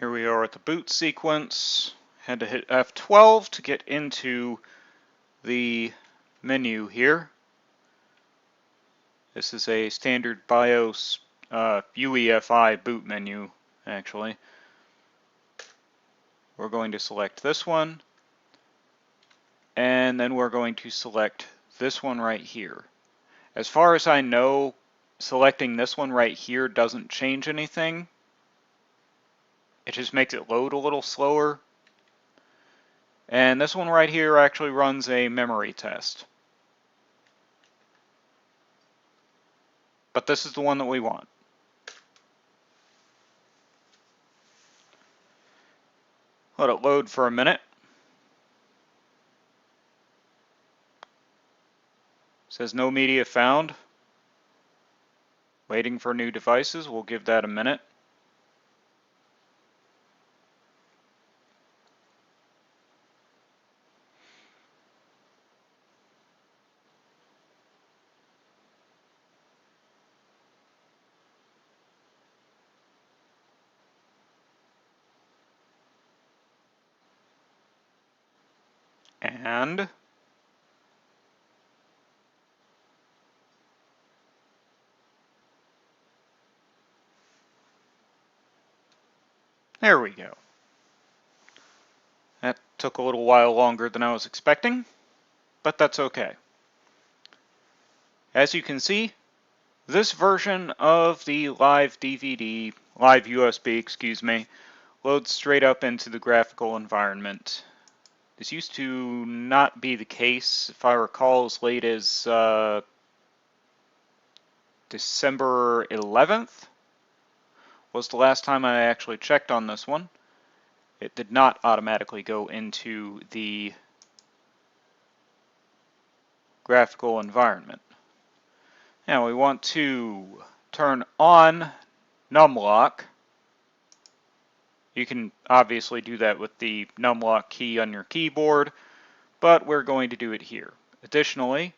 Here we are at the boot sequence. Had to hit F12 to get into the menu here. This is a standard BIOS UEFI boot menu, actually. We're going to select this one, and then we're going to select this one right here. As far as I know, selecting this one right here doesn't change anything. It just makes it load a little slower. And this one right here actually runs a memory test. But this is the one that we want. Let it load for a minute. It says no media found. Waiting for new devices. We'll give that a minute. And there we go. That took a little while longer than I was expecting, but that's okay. As you can see, this version of the live USB, excuse me, loads straight up into the graphical environment. This used to not be the case, if I recall, as late as December 11th was the last time I actually checked on this one. It did not automatically go into the graphical environment. Now we want to turn on numlock. You can obviously do that with the numlock key on your keyboard, but we're going to do it here. Additionally,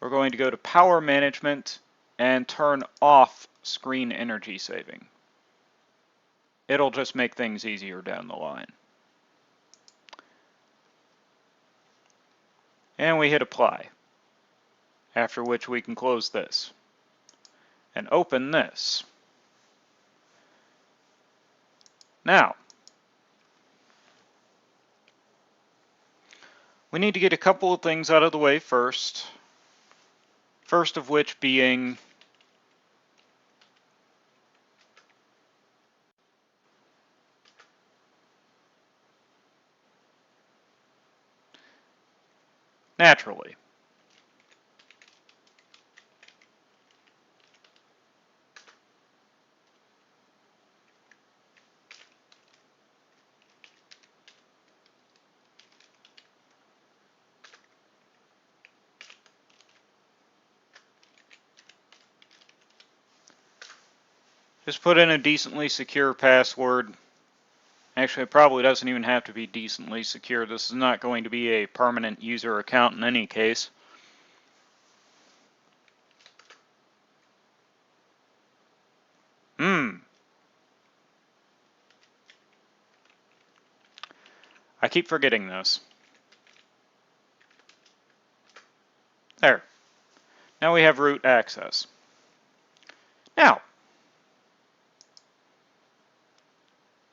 we're going to go to Power Management and turn off Screen Energy Saving. It'll just make things easier down the line. And we hit Apply, after which we can close this and open this. Now, we need to get a couple of things out of the way first. First of which being naturally. Just put in a decently secure password. Actually, it probably doesn't even have to be decently secure. This is not going to be a permanent user account in any case. I keep forgetting this. There. Now we have root access. Now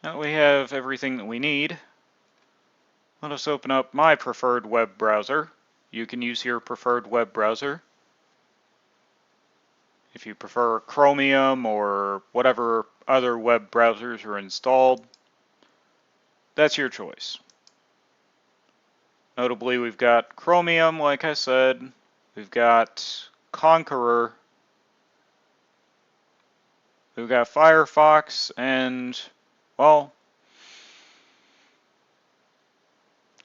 that we have everything that we need, let us open up my preferred web browser. You can use your preferred web browser. If you prefer Chromium or whatever other web browsers are installed, that's your choice. Notably, we've got Chromium, like I said. We've got Conqueror. We've got Firefox and, well,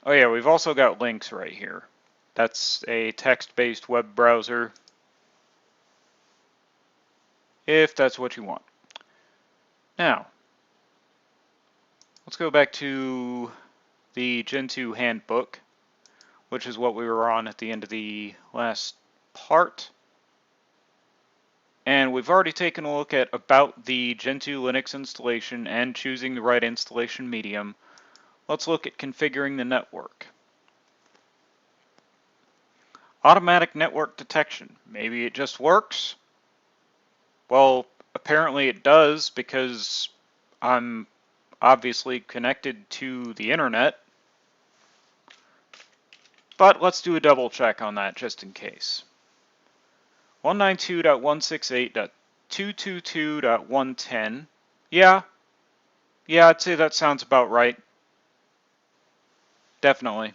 oh yeah, we've also got Lynx right here. That's a text-based web browser, if that's what you want. Now, let's go back to the Gentoo Handbook, which is what we were on at the end of the last part. And we've already taken a look at about the Gentoo Linux installation and choosing the right installation medium. Let's look at configuring the network. Automatic network detection. Maybe it just works? Well, apparently it does because I'm obviously connected to the internet. But let's do a double check on that just in case. 192.168.222.110. Yeah, I'd say that sounds about right. Definitely.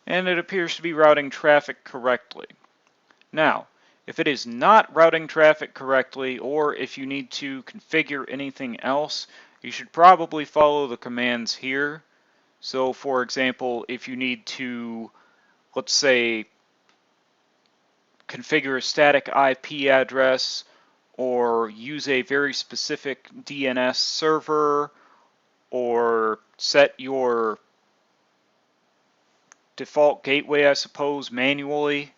And it appears to be routing traffic correctly. Now, if it is not routing traffic correctly, or if you need to configure anything else, you should probably follow the commands here. So, for example, if you need to, let's say, configure a static IP address, or use a very specific DNS server, or set your default gateway, I suppose, manually,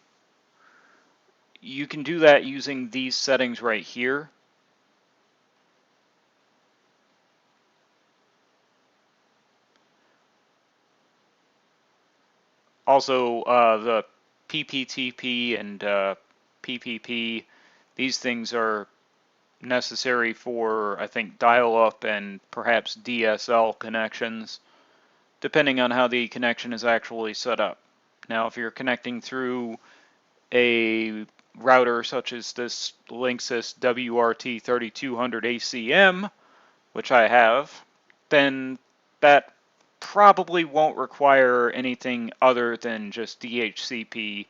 you can do that using these settings right here. Also, the PPTP and PPP, these things are necessary for, I think, dial-up and perhaps DSL connections, depending on how the connection is actually set up. Now, if you're connecting through a router such as this Linksys WRT3200 ACM, which I have, then that probably won't require anything other than just DHCP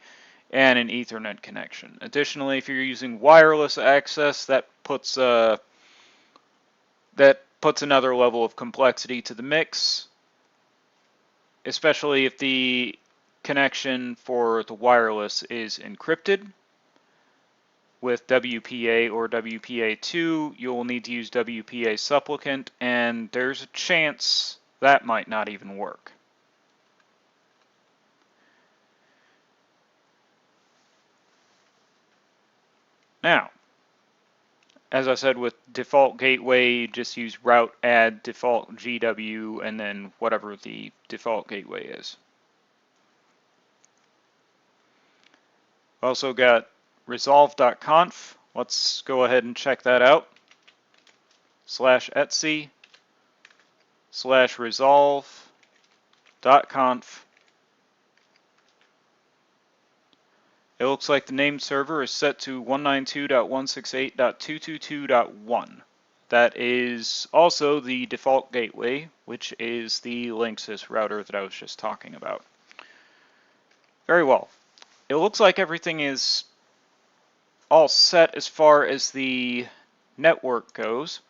and an Ethernet connection. Additionally, if you're using wireless access, that puts another level of complexity to the mix, especially if the connection for the wireless is encrypted. With WPA or WPA2, you'll need to use WPA supplicant, and there's a chance that might not even work. Now, as I said, with default gateway, just use route add default GW and then whatever the default gateway is. Also got resolve.conf. Let's go ahead and check that out. /etc/resolve.conf. It looks like the named server is set to 192.168.222.1. That is also the default gateway, which is the Linksys router that I was just talking about. Very well. It looks like everything is all set as far as the network goes.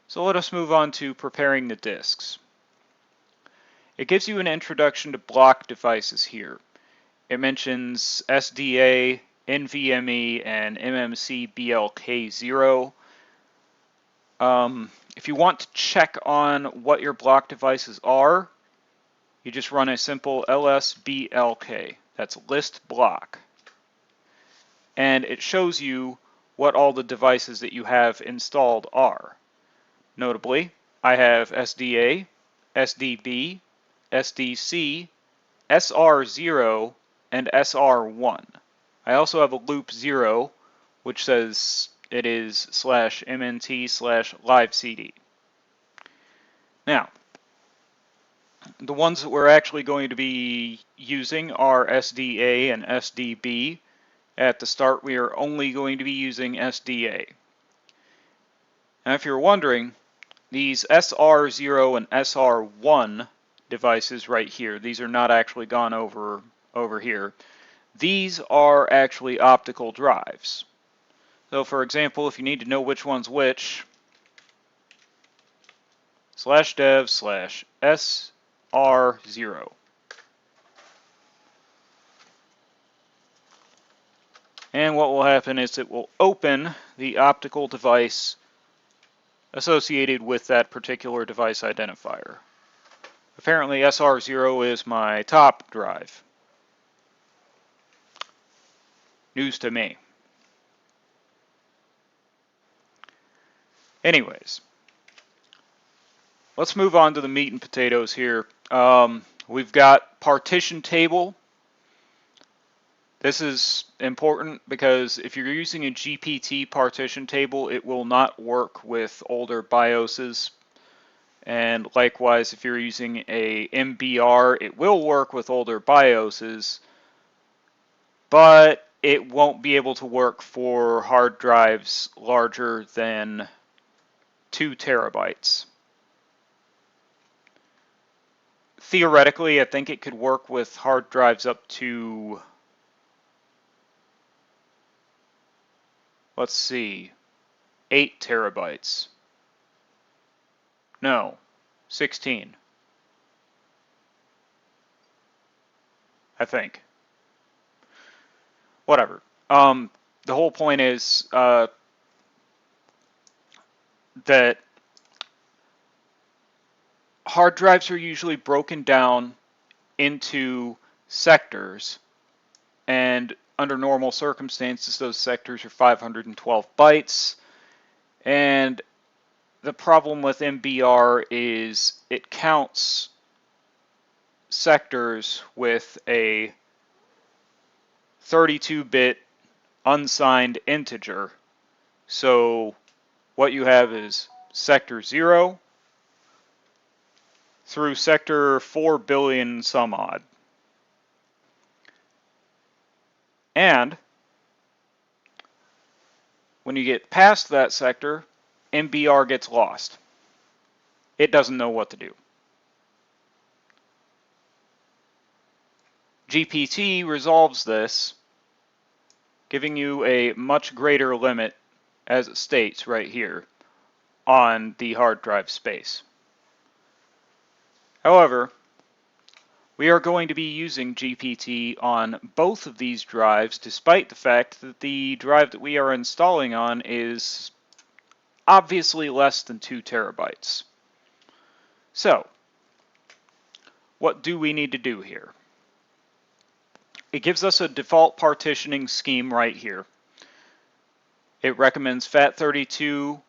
So let us move on to preparing the disks. It gives you an introduction to block devices here. It mentions SDA, NVMe, and MMC BLK0. If you want to check on what your block devices are, you just run a simple lsblk. That's list block. And it shows you what all the devices that you have installed are. Notably, I have SDA, SDB, SDC, SR0, and SR1. I also have a loop 0, which says it is /mnt/livecd. Now, the ones that we're actually going to be using are SDA and SDB. At the start, we are only going to be using SDA. Now, if you're wondering, these SR0 and SR1 devices right here, these are not actually gone over here. These are actually optical drives. So for example, if you need to know which one's which, /dev/SR0. And what will happen is it will open the optical device associated with that particular device identifier. Apparently SR0 is my top drive. News to me. Anyways, let's move on to the meat and potatoes here. We've got partition table. This is important because if you're using a GPT partition table, it will not work with older BIOSes. And likewise, if you're using a MBR, it will work with older BIOSes, but it won't be able to work for hard drives larger than 2 terabytes. Theoretically, I think it could work with hard drives up to, let's see, 8 terabytes. No, 16. I think. Whatever. The whole point is that hard drives are usually broken down into sectors, and under normal circumstances, those sectors are 512 bytes. And the problem with MBR is it counts sectors with a 32-bit unsigned integer. So what you have is sector 0 through sector 4 billion some odd. And when you get past that sector, MBR gets lost. It doesn't know what to do. GPT resolves this, giving you a much greater limit, as it states right here, on the hard drive space. However, we are going to be using GPT on both of these drives, despite the fact that the drive that we are installing on is obviously less than 2 terabytes. So, what do we need to do here? It gives us a default partitioning scheme right here. It recommends FAT32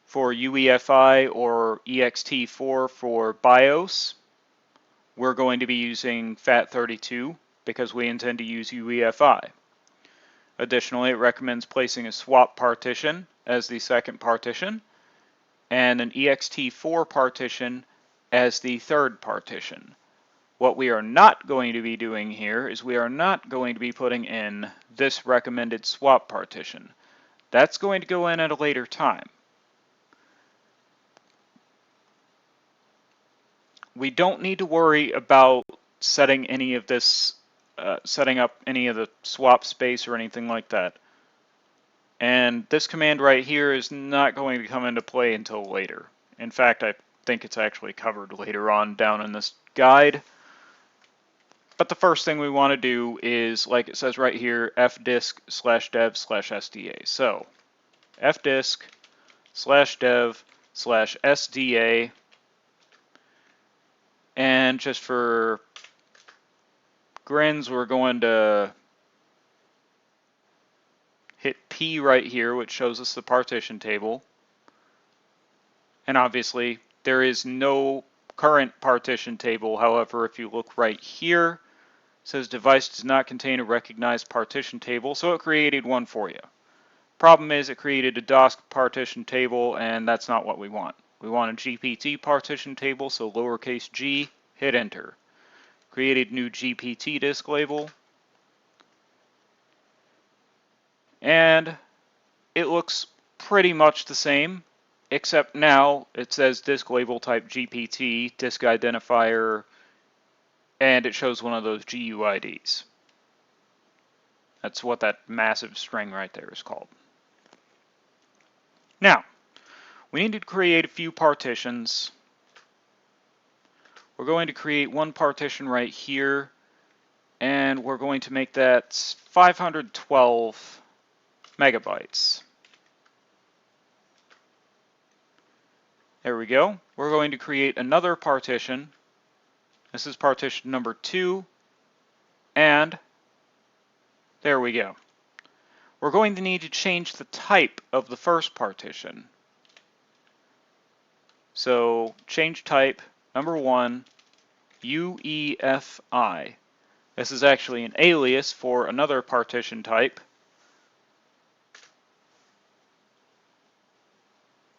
for UEFI or ext4 for BIOS. We're going to be using FAT32 because we intend to use UEFI. Additionally, it recommends placing a swap partition as the second partition and an ext4 partition as the third partition. What we are not going to be doing here is we are not going to be putting in this recommended swap partition. That's going to go in at a later time. We don't need to worry about setting any of this, setting up any of the swap space or anything like that. And this command right here is not going to come into play until later. In fact, I think it's actually covered later on down in this guide. But the first thing we want to do is, like it says right here, fdisk/dev/sda. So fdisk/dev/sda. And just for grins, we're going to hit P right here, which shows us the partition table. And obviously, there is no current partition table. However, if you look right here, it says device does not contain a recognized partition table, so it created one for you. Problem is, it created a DOS partition table, and that's not what we want. We want a GPT partition table, so lowercase g, hit enter. Created new GPT disk label. And it looks pretty much the same, except now it says disk label type GPT, disk identifier, and it shows one of those GUIDs. That's what that massive string right there is called. Now, we need to create a few partitions. We're going to create one partition right here, and we're going to make that 512 megabytes. There we go. We're going to create another partition. This is partition number 2, and there we go. We're going to need to change the type of the first partition. So change type, number 1, UEFI. This is actually an alias for another partition type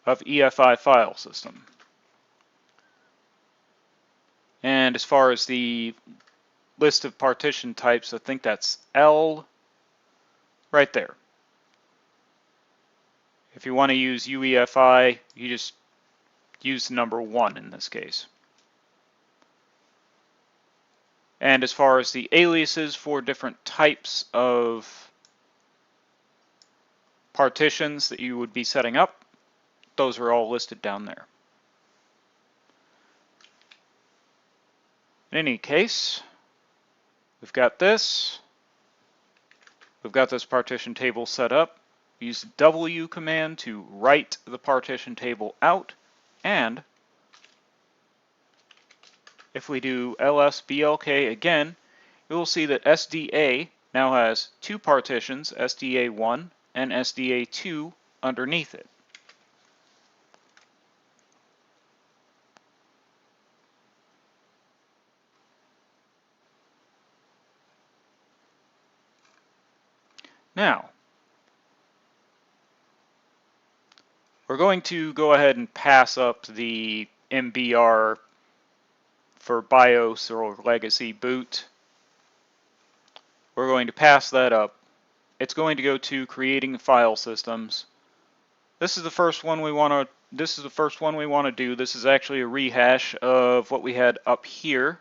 of EFI file system. And as far as the list of partition types, I think that's L right there. If you want to use UEFI, you just use the number 1 in this case. And as far as the aliases for different types of partitions that you would be setting up, those are all listed down there. In any case, we've got this. We've got this partition table set up. Use the W command to write the partition table out, and if we do lsblk again, you will see that SDA now has 2 partitions, SDA1 and SDA2, underneath it. Now, we're going to go ahead and pass up the MBR for BIOS or legacy boot. We're going to pass that up. It's going to go to creating file systems. This is the first one we want to do. This is actually a rehash of what we had up here.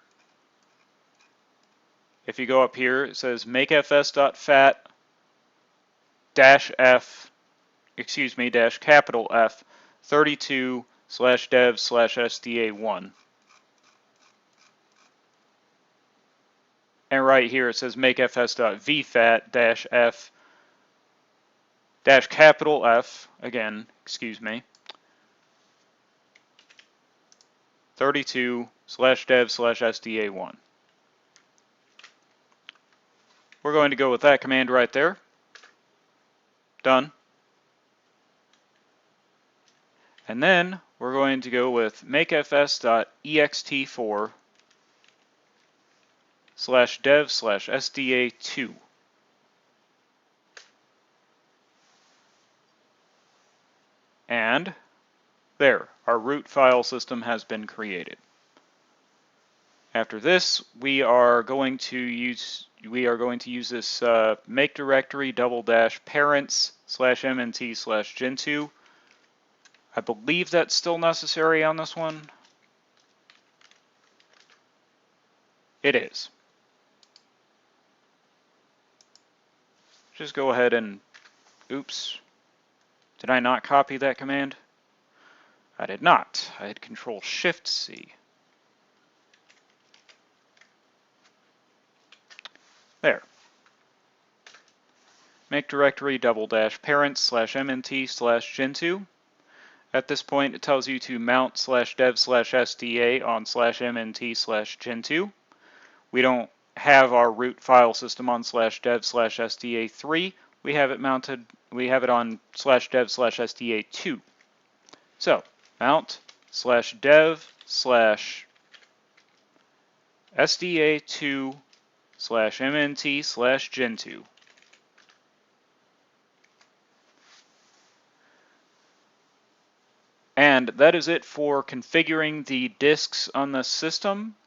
If you go up here, it says makefs.fat -f, dash capital F 32/dev/sda1. And right here it says makefs.vfat -f dash capital F, again, 32/dev/sda1. We're going to go with that command right there. Done. And then we're going to go with makefs.ext4/dev/sda2. And there, our root file system has been created. After this, we are going to use this make directory --parents/mnt/gentoo. I believe that's still necessary on this one. It is. Just go ahead and, oops, did I not copy that command? I did not. I had Control-Shift-C. There. Make directory --parents/mnt/gentoo. At this point, it tells you to mount /dev/sda on /mnt/gentoo. We don't have our root file system on /dev/sda3. We have it on /dev/sda2. So, mount /dev/sda2/mnt/gentoo. And that is it for configuring the disks on the system.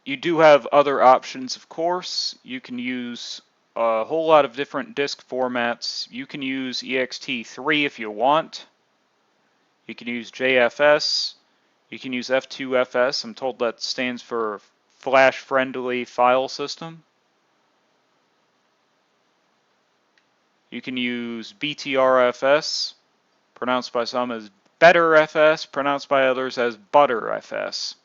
You do have other options, of course. You can use a whole lot of different disk formats. You can use ext3 if you want. You can use JFS. You can use F2FS. I'm told that stands for Flash-Friendly File System. You can use BTRFS, pronounced by some as BetterFS, pronounced by others as ButterFS.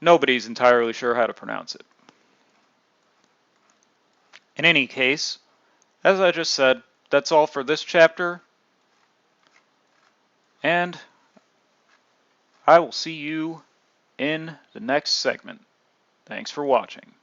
Nobody's entirely sure how to pronounce it. In any case, as I just said, that's all for this chapter, and I will see you in the next segment. Thanks for watching.